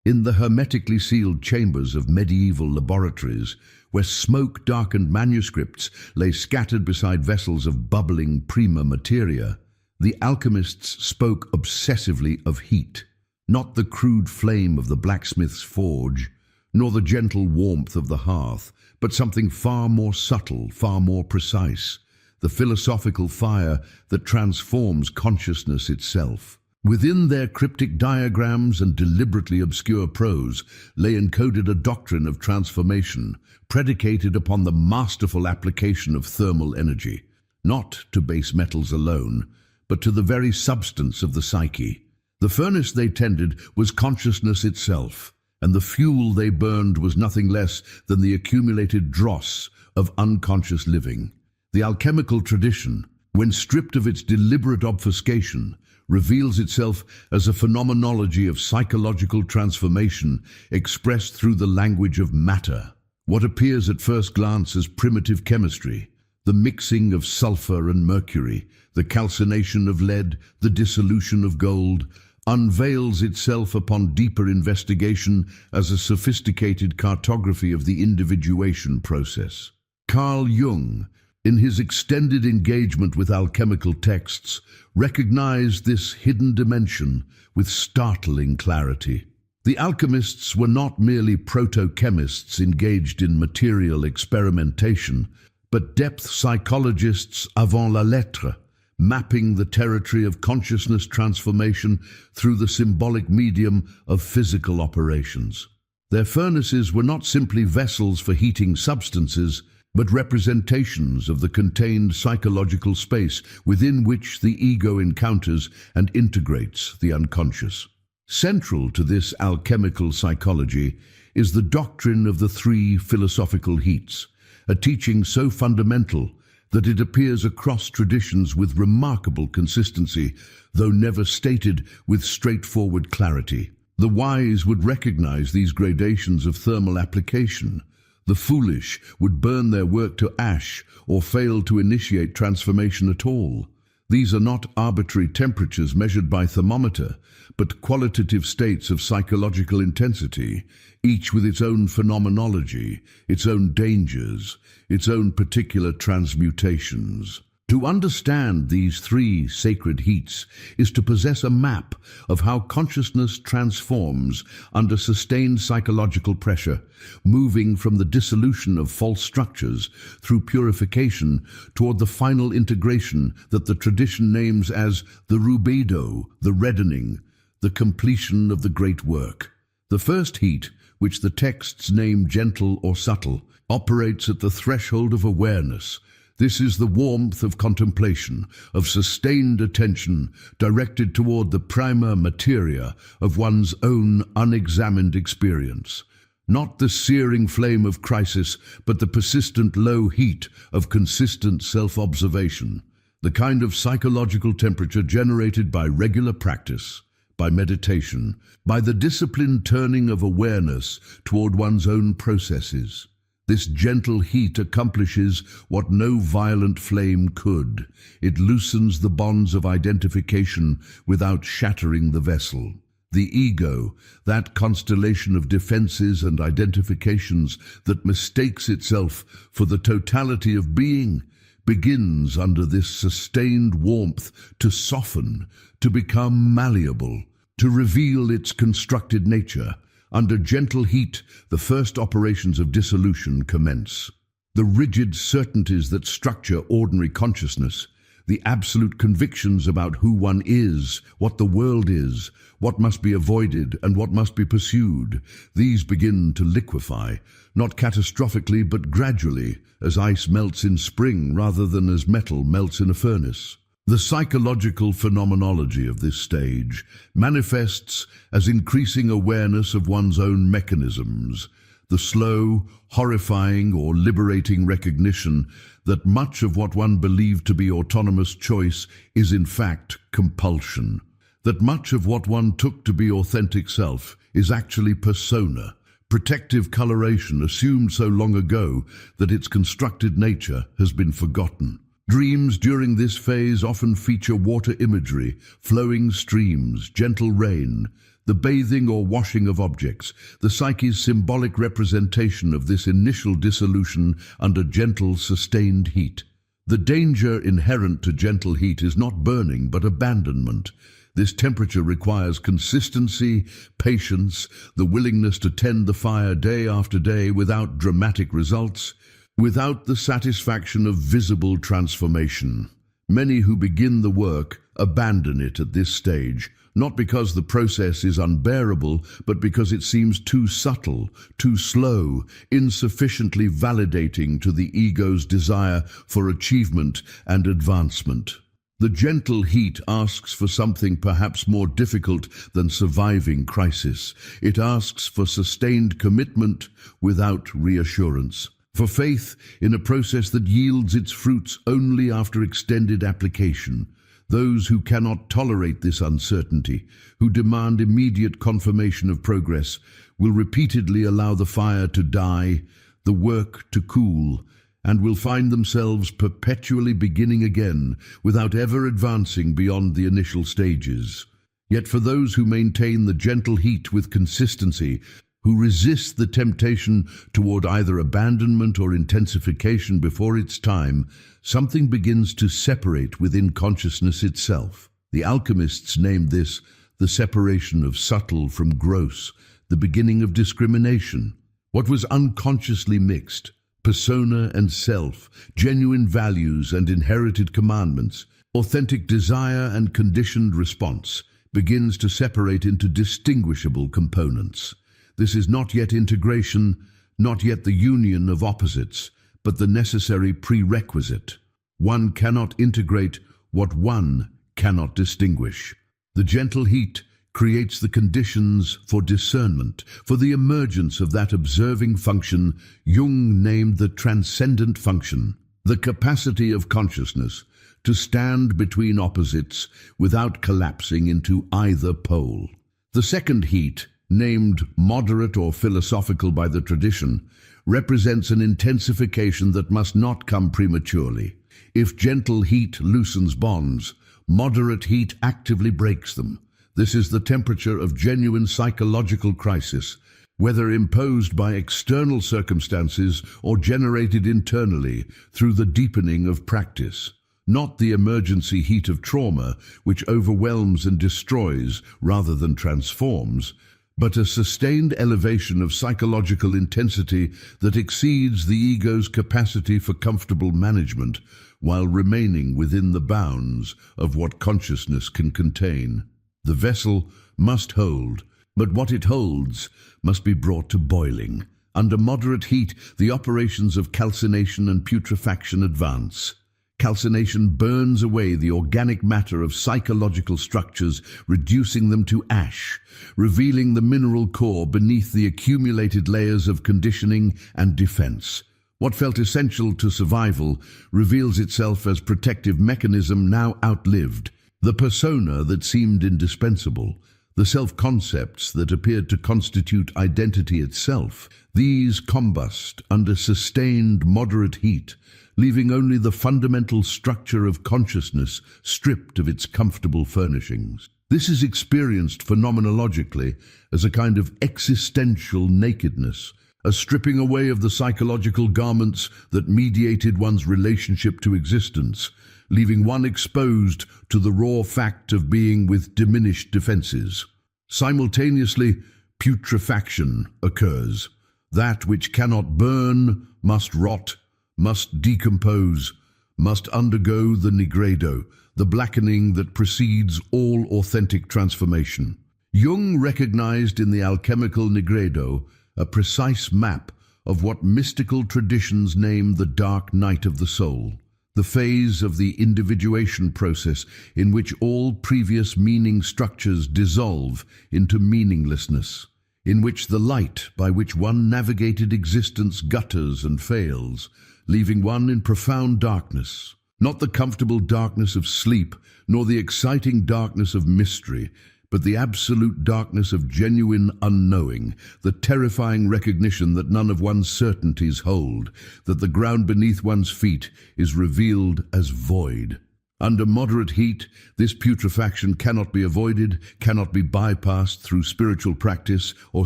In the hermetically sealed chambers of medieval laboratories, where smoke-darkened manuscripts lay scattered beside vessels of bubbling prima materia, the alchemists spoke obsessively of heat, not the crude flame of the blacksmith's forge, nor the gentle warmth of the hearth, but something far more subtle, far more precise, the philosophical fire that transforms consciousness itself. Within their cryptic diagrams and deliberately obscure prose lay encoded a doctrine of transformation, predicated upon the masterful application of thermal energy, not to base metals alone, but to the very substance of the psyche. The furnace they tended was consciousness itself, and the fuel they burned was nothing less than the accumulated dross of unconscious living. The alchemical tradition, when stripped of its deliberate obfuscation, reveals itself as a phenomenology of psychological transformation expressed through the language of matter. What appears at first glance as primitive chemistry, the mixing of sulfur and mercury, the calcination of lead, the dissolution of gold, unveils itself upon deeper investigation as a sophisticated cartography of the individuation process. Carl Jung, in his extended engagement with alchemical texts, recognized this hidden dimension with startling clarity. The alchemists were not merely proto-chemists engaged in material experimentation, but depth psychologists avant la lettre, mapping the territory of consciousness transformation through the symbolic medium of physical operations. Their furnaces were not simply vessels for heating substances, but representations of the contained psychological space within which the ego encounters and integrates the unconscious. Central to this alchemical psychology is the doctrine of the three philosophical heats, a teaching so fundamental that it appears across traditions with remarkable consistency, though never stated with straightforward clarity. The wise would recognize these gradations of thermal application. The foolish would burn their work to ash or fail to initiate transformation at all. These are not arbitrary temperatures measured by thermometer, but qualitative states of psychological intensity, each with its own phenomenology, its own dangers, its own particular transmutations. To understand these three sacred heats is to possess a map of how consciousness transforms under sustained psychological pressure, moving from the dissolution of false structures through purification toward the final integration that the tradition names as the rubedo, the reddening, the completion of the great work. The first heat, which the texts name gentle or subtle, operates at the threshold of awareness. This is the warmth of contemplation, of sustained attention directed toward the prima materia of one's own unexamined experience. Not the searing flame of crisis, but the persistent low heat of consistent self-observation, the kind of psychological temperature generated by regular practice, by meditation, by the disciplined turning of awareness toward one's own processes. This gentle heat accomplishes what no violent flame could. It loosens the bonds of identification without shattering the vessel. The ego, that constellation of defenses and identifications that mistakes itself for the totality of being, begins under this sustained warmth to soften, to become malleable, to reveal its constructed nature. Under gentle heat, the first operations of dissolution commence. The rigid certainties that structure ordinary consciousness, the absolute convictions about who one is, what the world is, what must be avoided and what must be pursued, these begin to liquefy, not catastrophically but gradually, as ice melts in spring rather than as metal melts in a furnace. The psychological phenomenology of this stage manifests as increasing awareness of one's own mechanisms, the slow, horrifying or liberating recognition that much of what one believed to be autonomous choice is in fact compulsion, that much of what one took to be authentic self is actually persona, protective coloration assumed so long ago that its constructed nature has been forgotten. Dreams during this phase often feature water imagery, flowing streams, gentle rain, the bathing or washing of objects, the psyche's symbolic representation of this initial dissolution under gentle, sustained heat. The danger inherent to gentle heat is not burning, but abandonment. This temperature requires consistency, patience, the willingness to tend the fire day after day without dramatic results, without the satisfaction of visible transformation. Many who begin the work abandon it at this stage, not because the process is unbearable, but because it seems too subtle, too slow, insufficiently validating to the ego's desire for achievement and advancement. The gentle heat asks for something perhaps more difficult than surviving crisis. It asks for sustained commitment without reassurance, for faith in a process that yields its fruits only after extended application. Those who cannot tolerate this uncertainty, who demand immediate confirmation of progress, will repeatedly allow the fire to die, the work to cool, and will find themselves perpetually beginning again without ever advancing beyond the initial stages. Yet for those who maintain the gentle heat with consistency, who resist the temptation toward either abandonment or intensification before its time, something begins to separate within consciousness itself. The alchemists named this the separation of subtle from gross, the beginning of discrimination. What was unconsciously mixed, persona and self, genuine values and inherited commandments, authentic desire and conditioned response, begins to separate into distinguishable components. This is not yet integration, not yet the union of opposites, but the necessary prerequisite. One cannot integrate what one cannot distinguish. The gentle heat creates the conditions for discernment, for the emergence of that observing function Jung named the transcendent function, the capacity of consciousness to stand between opposites without collapsing into either pole. The second heat, named moderate or philosophical by the tradition, represents an intensification that must not come prematurely. If gentle heat loosens bonds, moderate heat actively breaks them. This is the temperature of genuine psychological crisis, whether imposed by external circumstances or generated internally through the deepening of practice. Not the emergency heat of trauma, which overwhelms and destroys rather than transforms, but a sustained elevation of psychological intensity that exceeds the ego's capacity for comfortable management while remaining within the bounds of what consciousness can contain. The vessel must hold, but what it holds must be brought to boiling. Under moderate heat, the operations of calcination and putrefaction advance. Calcination burns away the organic matter of psychological structures, reducing them to ash, revealing the mineral core beneath the accumulated layers of conditioning and defense. What felt essential to survival reveals itself as protective mechanism now outlived. The persona that seemed indispensable, the self-concepts that appeared to constitute identity itself, these combust under sustained moderate heat, leaving only the fundamental structure of consciousness stripped of its comfortable furnishings. This is experienced phenomenologically as a kind of existential nakedness, a stripping away of the psychological garments that mediated one's relationship to existence, leaving one exposed to the raw fact of being with diminished defenses. Simultaneously, putrefaction occurs. That which cannot burn must rot, must decompose, must undergo the nigredo, the blackening that precedes all authentic transformation. Jung recognized in the alchemical nigredo a precise map of what mystical traditions name the dark night of the soul, the phase of the individuation process in which all previous meaning structures dissolve into meaninglessness, in which the light by which one navigated existence gutters and fails, leaving one in profound darkness, not the comfortable darkness of sleep, nor the exciting darkness of mystery, but the absolute darkness of genuine unknowing, the terrifying recognition that none of one's certainties hold, that the ground beneath one's feet is revealed as void. Under moderate heat, this putrefaction cannot be avoided, cannot be bypassed through spiritual practice or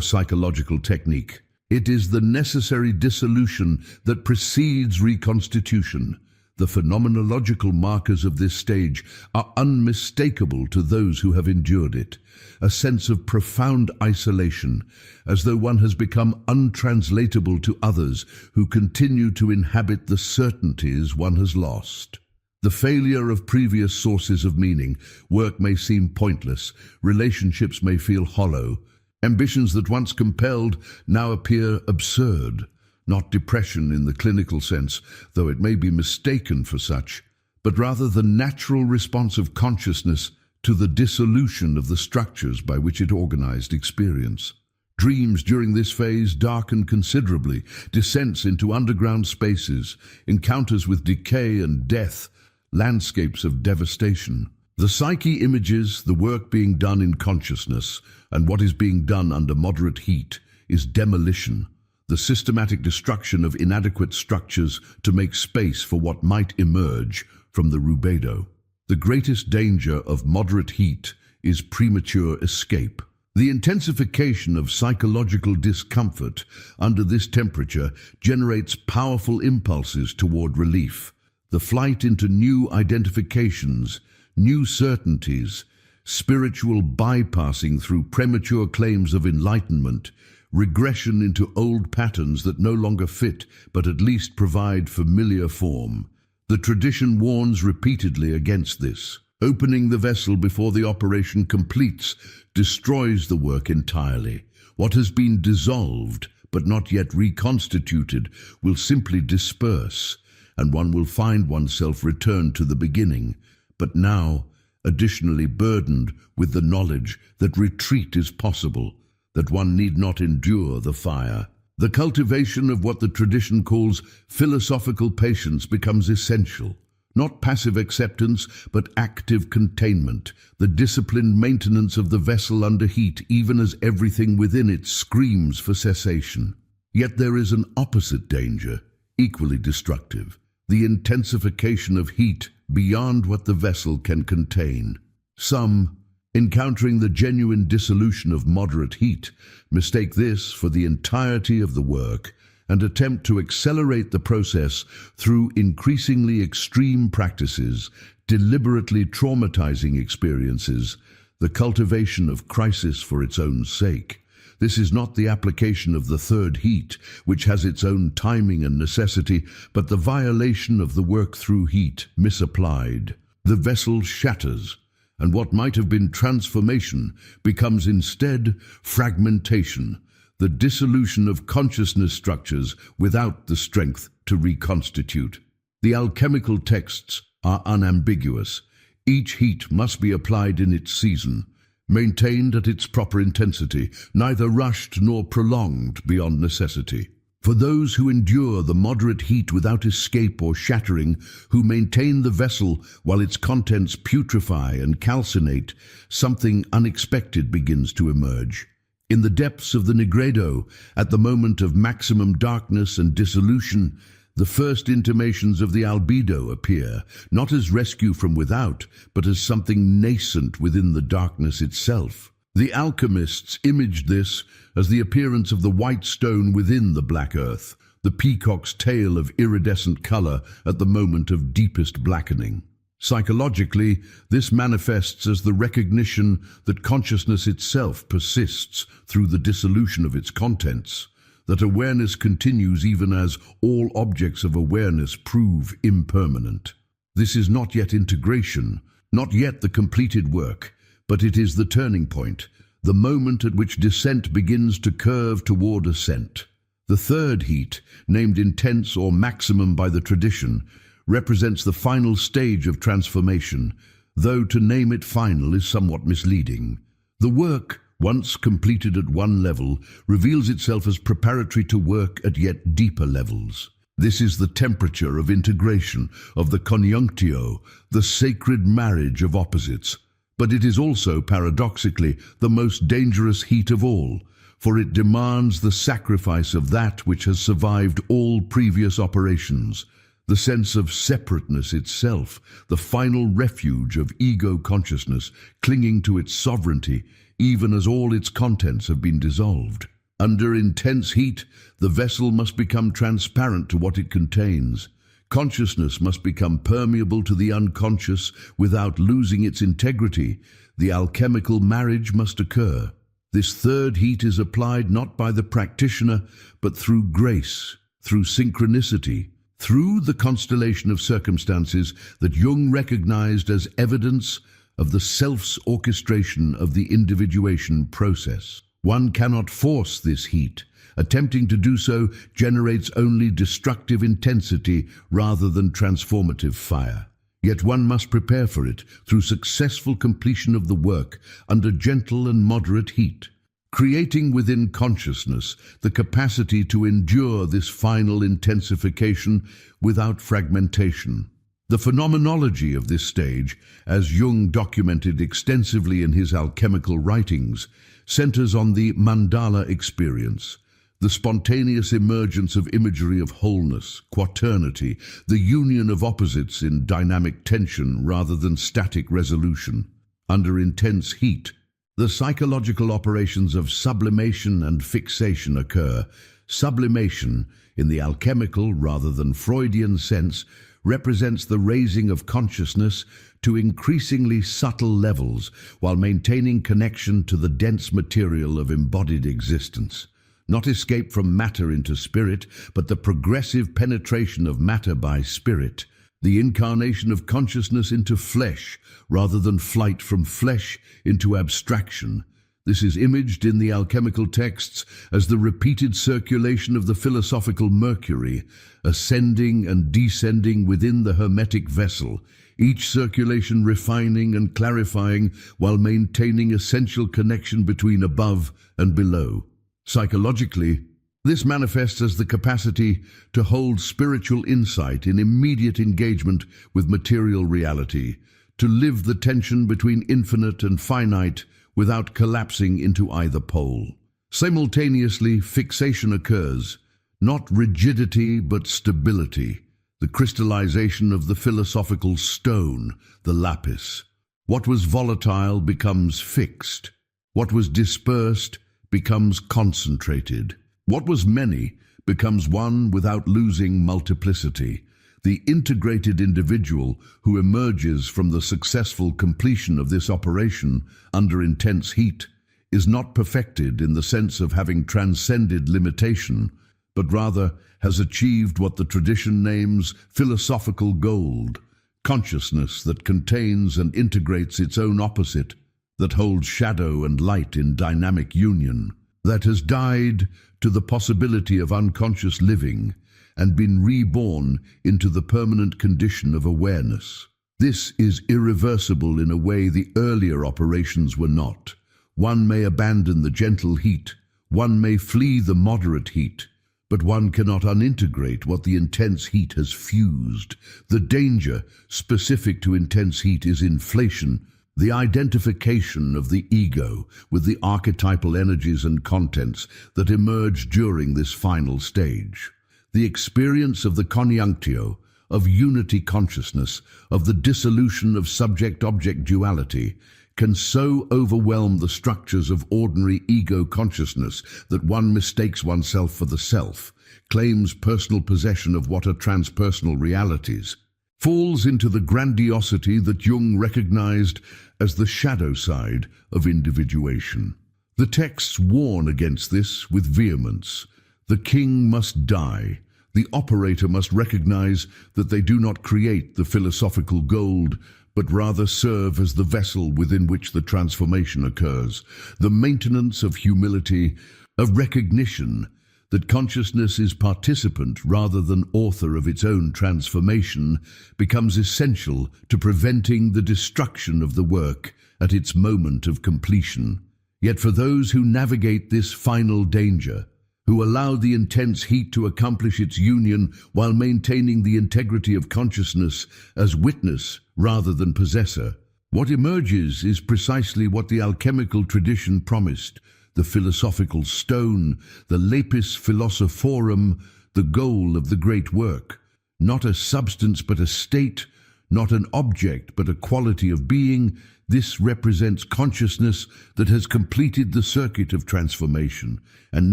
psychological technique. It is the necessary dissolution that precedes reconstitution. The phenomenological markers of this stage are unmistakable to those who have endured it. A sense of profound isolation, as though one has become untranslatable to others who continue to inhabit the certainties one has lost. The failure of previous sources of meaning, work may seem pointless, relationships may feel hollow, ambitions that once compelled now appear absurd. Not depression in the clinical sense, though it may be mistaken for such, but rather the natural response of consciousness to the dissolution of the structures by which it organized experience. Dreams during this phase darken considerably, descents into underground spaces, encounters with decay and death, landscapes of devastation. The psyche images the work being done in consciousness, and what is being done under moderate heat is demolition, the systematic destruction of inadequate structures to make space for what might emerge from the rubedo. The greatest danger of moderate heat is premature escape. The intensification of psychological discomfort under this temperature generates powerful impulses toward relief. The flight into new identifications, new certainties, spiritual bypassing through premature claims of enlightenment, regression into old patterns that no longer fit but at least provide familiar form. The tradition warns repeatedly against this. Opening the vessel before the operation completes destroys the work entirely. What has been dissolved but not yet reconstituted will simply disperse, and one will find oneself returned to the beginning, but now additionally burdened with the knowledge that retreat is possible, that one need not endure the fire. The cultivation of what the tradition calls philosophical patience becomes essential. Not passive acceptance, but active containment, the disciplined maintenance of the vessel under heat, even as everything within it screams for cessation. Yet there is an opposite danger, equally destructive, the intensification of heat beyond what the vessel can contain. Some, encountering the genuine dissolution of moderate heat, mistake this for the entirety of the work and attempt to accelerate the process through increasingly extreme practices, deliberately traumatizing experiences, the cultivation of crisis for its own sake. This is not the application of the third heat, which has its own timing and necessity, but the violation of the work through heat misapplied. The vessel shatters, and what might have been transformation becomes instead fragmentation, the dissolution of consciousness structures without the strength to reconstitute. The alchemical texts are unambiguous. Each heat must be applied in its season, maintained at its proper intensity, neither rushed nor prolonged beyond necessity. For those who endure the moderate heat without escape or shattering, who maintain the vessel while its contents putrefy and calcinate, something unexpected begins to emerge. In the depths of the nigredo, at the moment of maximum darkness and dissolution, the first intimations of the albedo appear, not as rescue from without, but as something nascent within the darkness itself. The alchemists imaged this as the appearance of the white stone within the black earth, the peacock's tail of iridescent color at the moment of deepest blackening. Psychologically, this manifests as the recognition that consciousness itself persists through the dissolution of its contents, that awareness continues even as all objects of awareness prove impermanent. This is not yet integration, not yet the completed work, but it is the turning point, the moment at which descent begins to curve toward ascent. The third heat, named intense or maximum by the tradition, represents the final stage of transformation, though to name it final is somewhat misleading. The work, once completed at one level, reveals itself as preparatory to work at yet deeper levels. This is the temperature of integration, of the conjunctio, the sacred marriage of opposites. But it is also, paradoxically, the most dangerous heat of all, for it demands the sacrifice of that which has survived all previous operations, the sense of separateness itself, the final refuge of ego consciousness clinging to its sovereignty, even as all its contents have been dissolved. Under intense heat, the vessel must become transparent to what it contains. Consciousness must become permeable to the unconscious without losing its integrity. The alchemical marriage must occur. This third heat is applied not by the practitioner, but through grace, through synchronicity, through the constellation of circumstances that Jung recognized as evidence of the self's orchestration of the individuation process. One cannot force this heat. Attempting to do so generates only destructive intensity rather than transformative fire. Yet one must prepare for it through successful completion of the work under gentle and moderate heat, creating within consciousness the capacity to endure this final intensification without fragmentation. The phenomenology of this stage, as Jung documented extensively in his alchemical writings, centers on the mandala experience, the spontaneous emergence of imagery of wholeness, quaternity, the union of opposites in dynamic tension rather than static resolution. Under intense heat, the psychological operations of sublimation and fixation occur. Sublimation, in the alchemical rather than Freudian sense, represents the raising of consciousness to increasingly subtle levels while maintaining connection to the dense material of embodied existence. Not escape from matter into spirit, but the progressive penetration of matter by spirit, the incarnation of consciousness into flesh, rather than flight from flesh into abstraction. This is imaged in the alchemical texts as the repeated circulation of the philosophical mercury, ascending and descending within the hermetic vessel, each circulation refining and clarifying while maintaining essential connection between above and below. Psychologically, this manifests as the capacity to hold spiritual insight in immediate engagement with material reality, to live the tension between infinite and finite without collapsing into either pole. Simultaneously, fixation occurs, not rigidity but stability, the crystallization of the philosophical stone, the lapis. What was volatile becomes fixed. What was dispersed becomes concentrated. What was many becomes one without losing multiplicity. The integrated individual who emerges from the successful completion of this operation under intense heat is not perfected in the sense of having transcended limitation, but rather has achieved what the tradition names philosophical gold, consciousness that contains and integrates its own opposite, that holds shadow and light in dynamic union, that has died to the possibility of unconscious living and been reborn into the permanent condition of awareness. This is irreversible in a way the earlier operations were not. One may abandon the gentle heat, one may flee the moderate heat, but one cannot unintegrate what the intense heat has fused. The danger specific to intense heat is inflation, the identification of the ego with the archetypal energies and contents that emerge during this final stage. The experience of the conjunctio, of unity consciousness, of the dissolution of subject-object duality, can so overwhelm the structures of ordinary ego consciousness that one mistakes oneself for the self, claims personal possession of what are transpersonal realities, falls into the grandiosity that Jung recognized as the shadow side of individuation. The texts warn against this with vehemence. The king must die. The operator must recognize that they do not create the philosophical gold, but rather serve as the vessel within which the transformation occurs. The maintenance of humility, of recognition that consciousness is participant rather than author of its own transformation, becomes essential to preventing the destruction of the work at its moment of completion. Yet for those who navigate this final danger, who allow the intense heat to accomplish its union while maintaining the integrity of consciousness as witness rather than possessor, what emerges is precisely what the alchemical tradition promised: the philosophical stone, the lapis philosophorum, the goal of the great work. Not a substance but a state, not an object but a quality of being, this represents consciousness that has completed the circuit of transformation and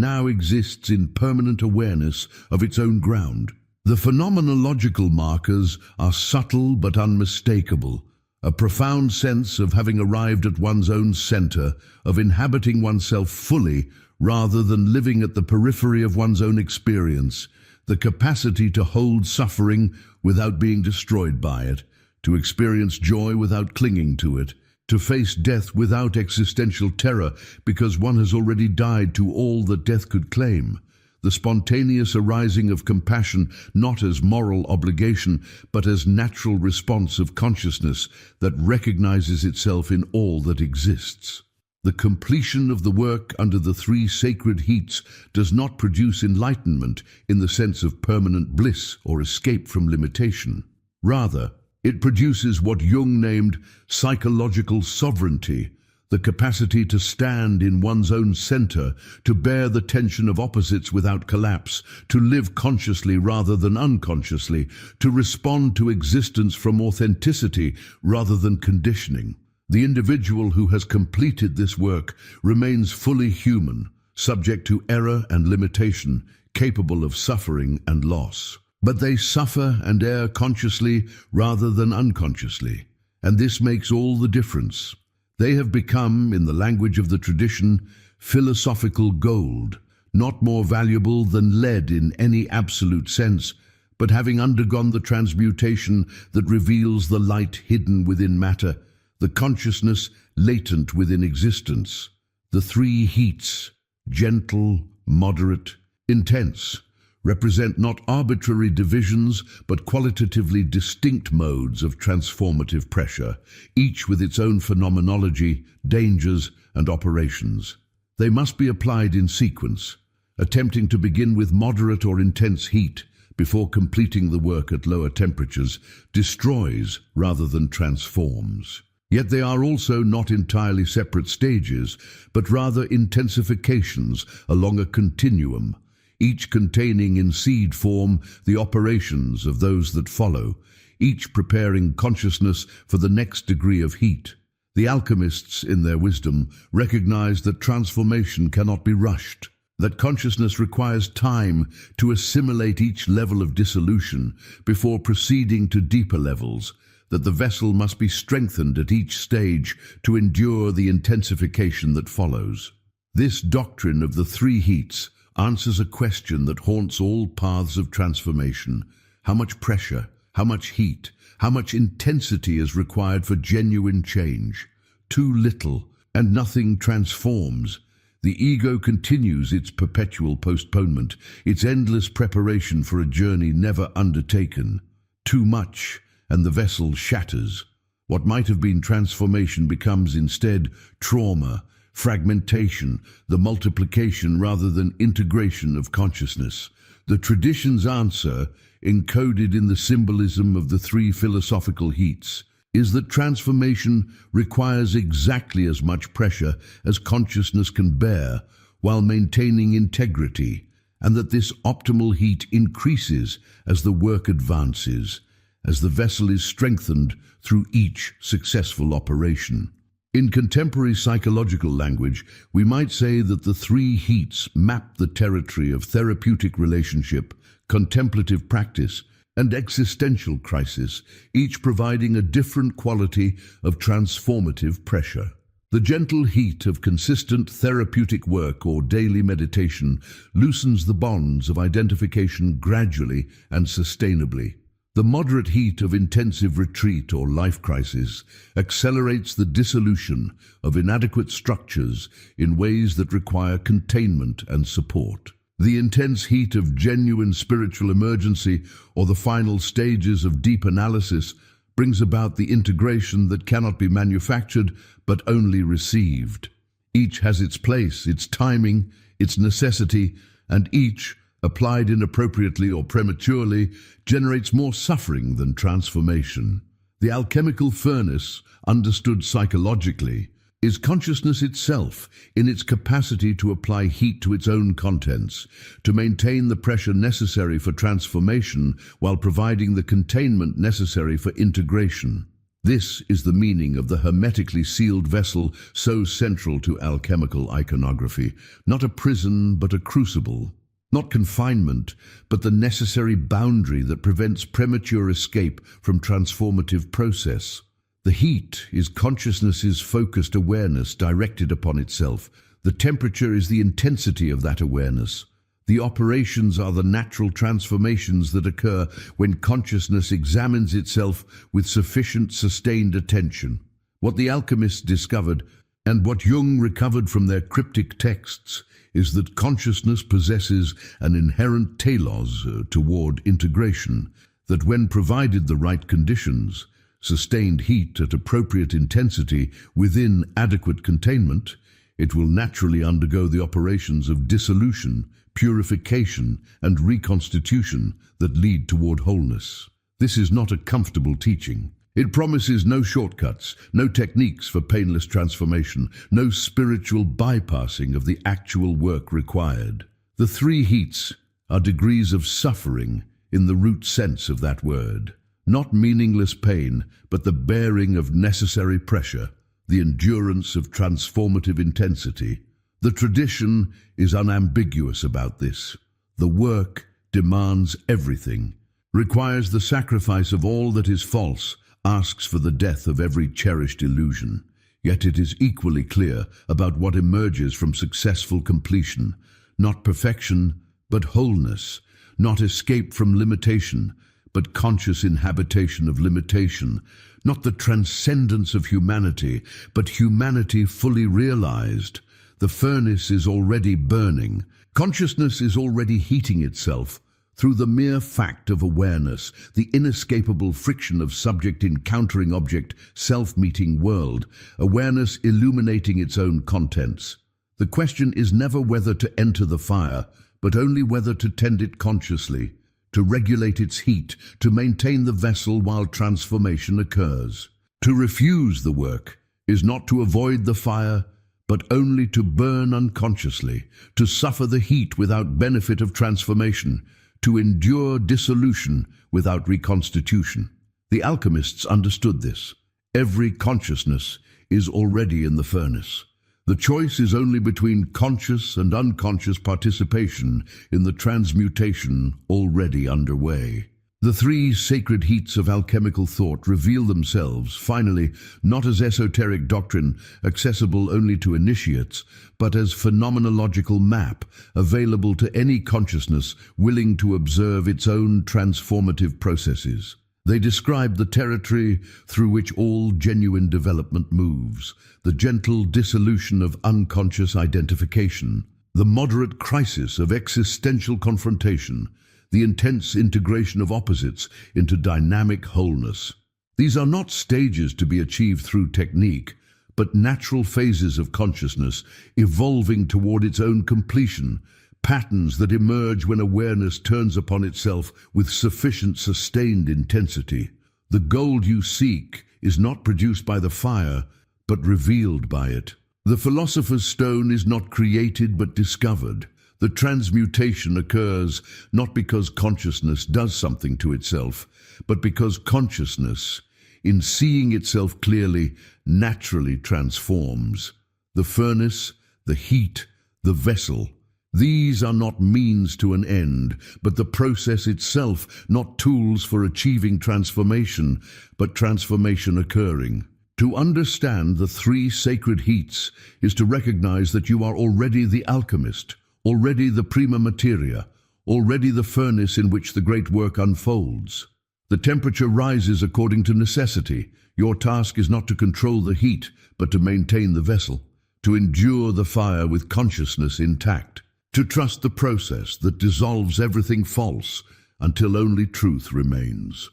now exists in permanent awareness of its own ground. The phenomenological markers are subtle but unmistakable. A profound sense of having arrived at one's own center, of inhabiting oneself fully rather than living at the periphery of one's own experience, the capacity to hold suffering without being destroyed by it, to experience joy without clinging to it, to face death without existential terror because one has already died to all that death could claim. The spontaneous arising of compassion not as moral obligation, but as natural response of consciousness that recognizes itself in all that exists. The completion of the work under the three sacred heats does not produce enlightenment in the sense of permanent bliss or escape from limitation. Rather, it produces what Jung named psychological sovereignty, the capacity to stand in one's own center, to bear the tension of opposites without collapse, to live consciously rather than unconsciously, to respond to existence from authenticity rather than conditioning. The individual who has completed this work remains fully human, subject to error and limitation, capable of suffering and loss. But they suffer and err consciously rather than unconsciously, and this makes all the difference. They have become, in the language of the tradition, philosophical gold, not more valuable than lead in any absolute sense, but having undergone the transmutation that reveals the light hidden within matter, the consciousness latent within existence. The three heats, gentle, moderate, intense, represent not arbitrary divisions, but qualitatively distinct modes of transformative pressure, each with its own phenomenology, dangers, and operations. They must be applied in sequence, attempting to begin with moderate or intense heat before completing the work at lower temperatures, destroys rather than transforms. Yet they are also not entirely separate stages, but rather intensifications along a continuum, each containing in seed form the operations of those that follow, each preparing consciousness for the next degree of heat. The alchemists, in their wisdom, recognized that transformation cannot be rushed, that consciousness requires time to assimilate each level of dissolution before proceeding to deeper levels, that the vessel must be strengthened at each stage to endure the intensification that follows. This doctrine of the three heats answers a question that haunts all paths of transformation. How much pressure, how much heat, how much intensity is required for genuine change? Too little, and nothing transforms. The ego continues its perpetual postponement, its endless preparation for a journey never undertaken. Too much, and the vessel shatters. What might have been transformation becomes instead trauma, fragmentation, the multiplication rather than integration of consciousness. The tradition's answer, encoded in the symbolism of the three philosophical heats, is that transformation requires exactly as much pressure as consciousness can bear while maintaining integrity, and that this optimal heat increases as the work advances, as the vessel is strengthened through each successful operation. In contemporary psychological language, we might say that the three heats map the territory of therapeutic relationship, contemplative practice, and existential crisis, each providing a different quality of transformative pressure. The gentle heat of consistent therapeutic work or daily meditation loosens the bonds of identification gradually and sustainably. The moderate heat of intensive retreat or life crisis accelerates the dissolution of inadequate structures in ways that require containment and support. The intense heat of genuine spiritual emergency or the final stages of deep analysis brings about the integration that cannot be manufactured but only received. Each has its place, its timing, its necessity, and each, applied inappropriately or prematurely, generates more suffering than transformation. The alchemical furnace, understood psychologically, is consciousness itself, in its capacity to apply heat to its own contents, to maintain the pressure necessary for transformation while providing the containment necessary for integration. This is the meaning of the hermetically sealed vessel so central to alchemical iconography, not a prison but a crucible, not confinement but the necessary boundary that prevents premature escape from transformative process. The heat is consciousness's focused awareness directed upon itself. The temperature is the intensity of that awareness. The operations are the natural transformations that occur when consciousness examines itself with sufficient sustained attention. What the alchemists discovered, and what Jung recovered from their cryptic texts, is that consciousness possesses an inherent telos toward integration, that when provided the right conditions, sustained heat at appropriate intensity within adequate containment, it will naturally undergo the operations of dissolution, purification, and reconstitution that lead toward wholeness. This is not a comfortable teaching. It promises no shortcuts, no techniques for painless transformation, no spiritual bypassing of the actual work required. The three heats are degrees of suffering in the root sense of that word. Not meaningless pain, but the bearing of necessary pressure, the endurance of transformative intensity. The tradition is unambiguous about this. The work demands everything, requires the sacrifice of all that is false, asks for the death of every cherished illusion. Yet it is equally clear about what emerges from successful completion. Not perfection, but wholeness. Not escape from limitation, but conscious inhabitation of limitation. Not the transcendence of humanity, but humanity fully realized. The furnace is already burning. Consciousness is already heating itself through the mere fact of awareness, the inescapable friction of subject encountering object, self-meeting world, awareness illuminating its own contents. The question is never whether to enter the fire, but only whether to tend it consciously, to regulate its heat, to maintain the vessel while transformation occurs. To refuse the work is not to avoid the fire, but only to burn unconsciously, to suffer the heat without benefit of transformation, to endure dissolution without reconstitution. The alchemists understood this. Every consciousness is already in the furnace. The choice is only between conscious and unconscious participation in the transmutation already underway. The three sacred heats of alchemical thought reveal themselves, finally, not as esoteric doctrine accessible only to initiates, but as phenomenological map available to any consciousness willing to observe its own transformative processes. They describe the territory through which all genuine development moves, the gentle dissolution of unconscious identification, the moderate crisis of existential confrontation, the intense integration of opposites into dynamic wholeness. These are not stages to be achieved through technique, but natural phases of consciousness evolving toward its own completion, patterns that emerge when awareness turns upon itself with sufficient sustained intensity. The gold you seek is not produced by the fire, but revealed by it. The philosopher's stone is not created but discovered. The transmutation occurs not because consciousness does something to itself, but because consciousness, in seeing itself clearly, naturally transforms. The furnace, the heat, the vessel, these are not means to an end, but the process itself, not tools for achieving transformation, but transformation occurring. To understand the three sacred heats is to recognize that you are already the alchemist, already the prima materia, already the furnace in which the great work unfolds. The temperature rises according to necessity. Your task is not to control the heat, but to maintain the vessel, to endure the fire with consciousness intact, to trust the process that dissolves everything false until only truth remains.